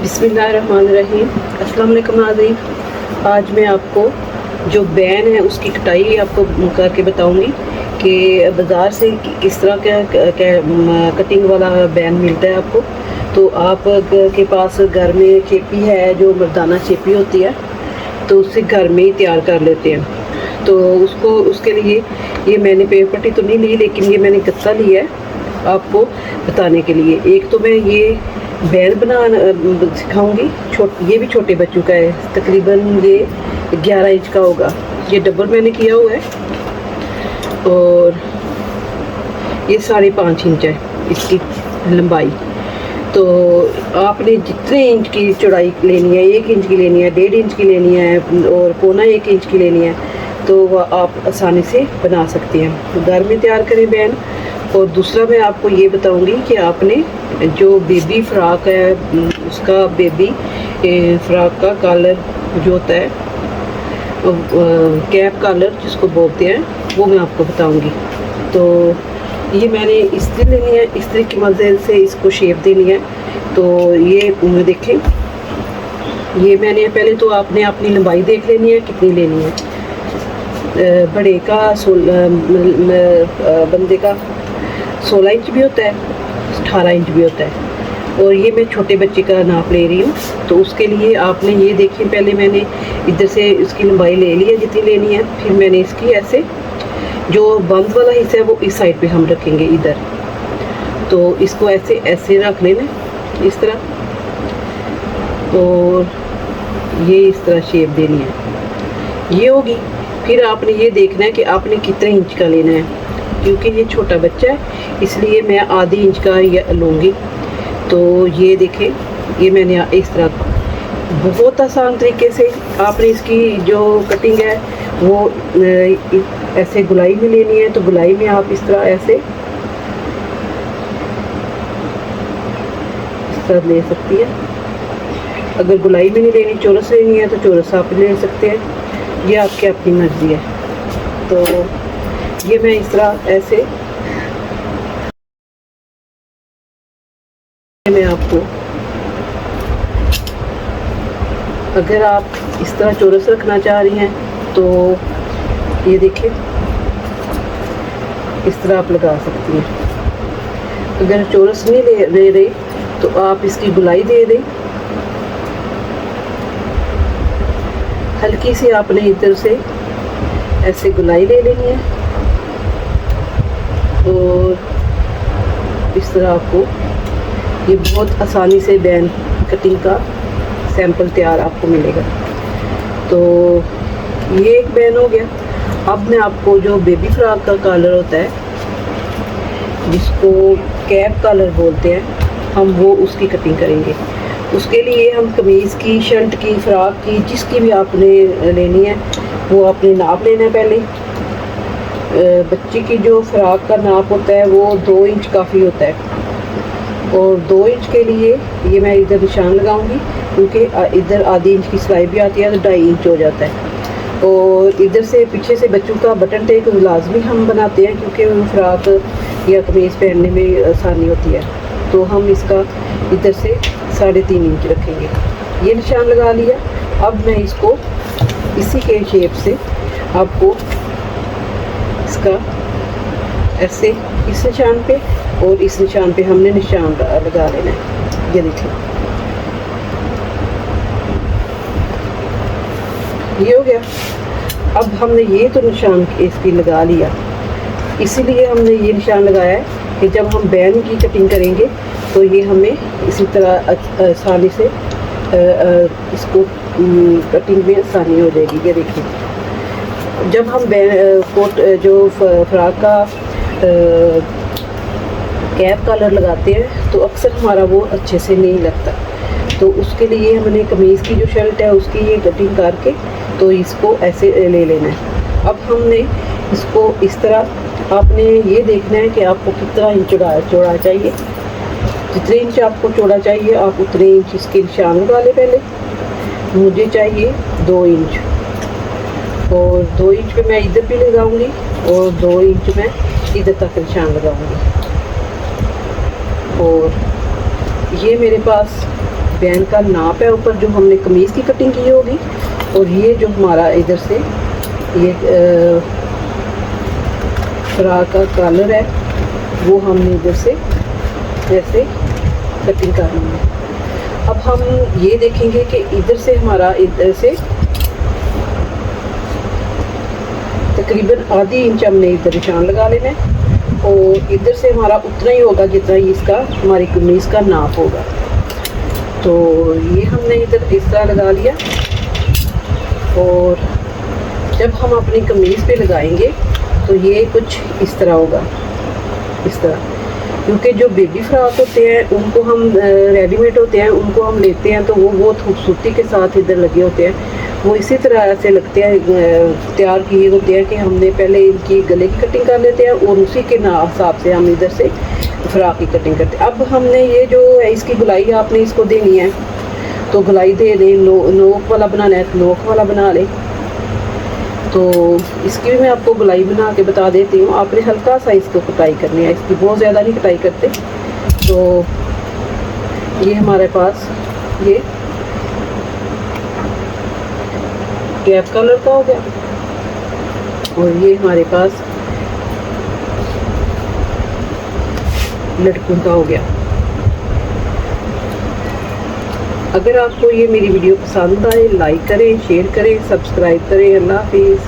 बिस्मिल्लाहिर्रहमानिर्रहीम। अस्सलाम वालेकुम नाज़रीन। आज मैं आपको जो बैन है उसकी कटाई आपको करके बताऊंगी कि बाज़ार से किस तरह का कटिंग वाला बैन मिलता है आपको। तो आप के पास घर में चेपी है, जो मर्दाना चेपी होती है, तो उससे घर में ही तैयार कर लेते हैं। तो उसके लिए ये मैंने पेपर पट्टी तो नहीं ली, लेकिन ये मैंने गत्ता लिया है आपको बताने के लिए। एक तो मैं ये बैन बनाना सिखाऊंगी, ये भी छोटे बच्चों का है, तकरीबन ये 11 इंच का होगा। ये डबल मैंने किया हुआ है और ये 5.5 इंच है इसकी लंबाई। तो आपने जितने इंच की चौड़ाई लेनी है, 1 इंच की लेनी है, 1.5 इंच की लेनी है और 1.25 इंच की लेनी है, तो वह आप आसानी से बना सकते हैं। तो घर में तैयार करें बैन। और दूसरा मैं आपको ये बताऊंगी कि आपने जो बेबी फ्रॉक है, उसका बेबी फ्रॉक का कॉलर जो होता है, कैप कॉलर जिसको बोलते हैं, वो मैं आपको बताऊंगी। तो ये मैंने इस्त्री लेनी है, इस्त्री की मदद से इसको शेप देनी है। तो ये देखें, ये मैंने पहले तो आपने अपनी लंबाई देख लेनी है कितनी लेनी है। बड़े का बंदे का 16 इंच भी होता है, 18 इंच भी होता है, और ये मैं छोटे बच्चे का नाप ले रही हूँ। तो उसके लिए आपने ये देखिए, पहले मैंने इधर से इसकी लंबाई ले ली है जितनी लेनी है, फिर मैंने इसकी ऐसे जो बंद वाला हिस्सा है वो इस साइड पे हम रखेंगे इधर। तो इसको ऐसे ऐसे रख लेना इस तरह, और ये इस तरह शेप देनी है, ये होगी। फिर आपने ये देखना है कि आपने कितने इंच का लेना है, क्योंकि ये छोटा बच्चा है इसलिए मैं आधी इंच का ये लूँगी। तो ये देखें, ये मैंने इस तरह बहुत आसान तरीके से आपने इसकी जो कटिंग है वो ऐसे गुलाई में लेनी है। तो गुलाई में आप इस तरह ले सकती है। अगर गुलाई में नहीं लेनी, चौरस लेनी है, तो चौरस आप ले सकते हैं, ये आपकी अपनी मर्जी है। तो ये मैं इस तरह ऐसे मैं आपको, अगर आप इस तरह चौरस रखना चाह रही हैं तो ये देखिए इस तरह आप लगा सकती हैं। अगर चौरस नहीं ले रही तो आप इसकी गुलाई दे दें। हल्की सी आपने इधर से ऐसे गुलाई ले लेनी है और इस तरह आपको ये बहुत आसानी से बैन कटिंग का सैंपल तैयार आपको मिलेगा। तो ये एक बैन हो गया। अब मैं आपको जो बेबी फ्रॉक का कॉलर होता है, जिसको कैप कॉलर बोलते हैं, हम वो उसकी कटिंग करेंगे। उसके लिए हम कमीज़ की, शर्ट की, फ्रॉक की, जिसकी भी आपने लेनी है वो आपने नाप लेना है। पहले बच्चे की जो फ्रॉक का नाप होता है वो 2 इंच काफ़ी होता है, और 2 इंच के लिए ये मैं इधर निशान लगाऊंगी, क्योंकि इधर आधी इंच की सिलाई भी आती है तो 2.5 इंच हो जाता है। और इधर से पीछे से बच्चों का बटन टेक लाजमी हम बनाते हैं, क्योंकि फ्रॉक या कमीज़ पहनने में आसानी होती है। तो हम इसका इधर से 3.5 इंच रखेंगे, ये निशान लगा लिया। अब मैं इसको इसी के शेप से आपको इसका ऐसे इस निशान पे और इस निशान पे हमने निशान लगा लेना है। ये देखिए, ये हो गया। अब हमने ये तो निशान इसकी लगा लिया, इसीलिए हमने ये निशान लगाया है कि जब हम बैन की कटिंग करेंगे तो ये हमें इसी तरह आसानी से इसको कटिंग में आसानी हो जाएगी। ये देखिए, जब हम कोट जो फ्रॉक का कैप कॉलर लगाते हैं तो अक्सर हमारा वो अच्छे से नहीं लगता। तो उसके लिए हमने कमीज़ की जो शर्ट है उसकी ये कटिंग करके तो इसको ऐसे ले लेना है। अब हमने इसको इस तरह, आपने ये देखना है कि आपको कितना इंच चौड़ा चाहिए। जितने इंच आपको चौड़ा चाहिए आप उतने इंच इसके निशान लगा लें। पहले मुझे चाहिए 2 इंच, और 2 इंच पे मैं इधर भी लगाऊंगी और 2 इंच में इधर तक निशान लगाऊंगी। और ये मेरे पास बैन का नाप है ऊपर जो हमने कमीज़ की कटिंग की होगी, और ये जो हमारा इधर से ये फ्रॉक का कलर है वो हमने इधर से ऐसे कटिंग करनी है। अब हम ये देखेंगे कि इधर से हमारा इधर से तकरीबन आधी इंच हमने इधर निशान लगा लेना है, और इधर से हमारा उतना ही होगा जितना इसका हमारी कमीज़ का नाप होगा। तो ये हमने इधर इस तरह लगा लिया, और जब हम अपनी कमीज़ पे लगाएंगे तो ये कुछ इस तरह होगा, इस तरह। क्योंकि जो बेबी फ्रॉक होते हैं उनको हम रेडीमेड होते हैं, उनको हम लेते हैं तो वो बहुत खूबसूरती के साथ इधर लगे होते हैं, वो इसी तरह से लगते हैं, तैयार किए होते हैं कि हमने पहले इनकी गले की कटिंग कर लेते हैं और उसी के हिसाब से हम इधर से फ्रॉक की कटिंग करते हैं। अब हमने ये जो है इसकी गुलाई आपने इसको देनी है, तो गुलाई दे दें, नोक वाला बनाना है तो नोक वाला बना लें। तो इसकी भी मैं आपको गुलाई बना के बता देती हूँ। आपने हल्का सा इसको कटाई करनी है, इसकी बहुत ज़्यादा नहीं कटाई करते। तो ये हमारे पास ये कैप कलर का हो गया, और ये हमारे पास लटकन का हो गया। अगर आपको ये मेरी वीडियो पसंद आए लाइक करें, शेयर करें, सब्सक्राइब करें। अल्लाह हाफिज़।